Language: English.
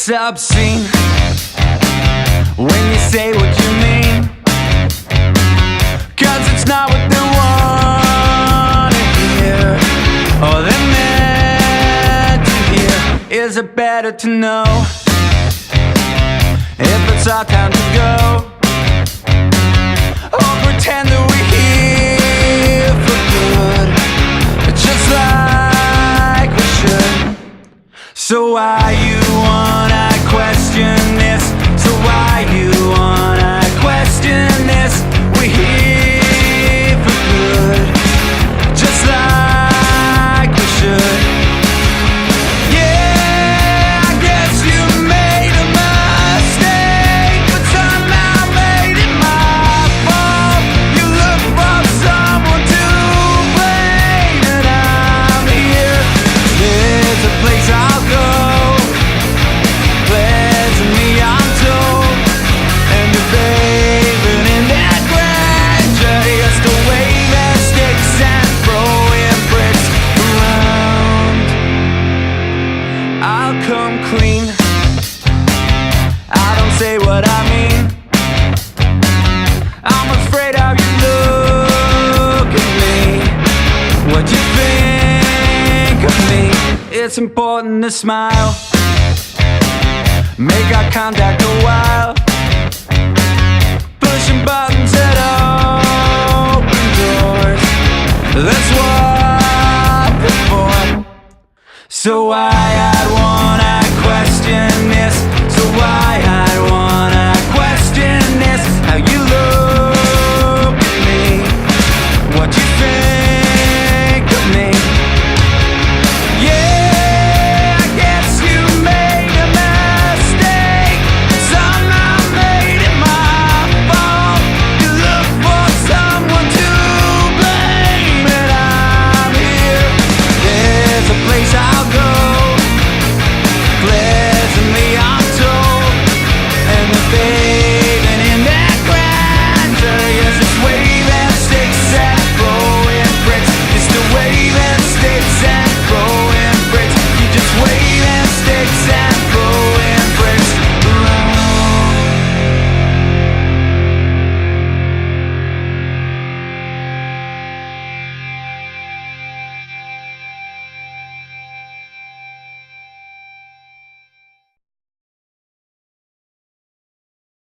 It's obscene when you say what you mean, 'cause it's not what they want to hear, or they're meant to hear. Is it better to know if it's our time to go, or pretend that we're here for good, just like we should? So why you wanna question this? So why you wanna question this? We're here for good, just like we should. Yeah, I guess you made a mistake, but somehow made it my fault. You look for someone to blame, and I'm here. There's a place I'll go, pleasant me I'm told, and you're bathing in that grandeur, just to wave at sticks and throwing bricks around. I'll come clean, I don't say what I mean. I'm afraid how you look at me, what you think of me. It's important to smile, make eye contact a while, pushing buttons that open doors. That's what we're for. So why I'd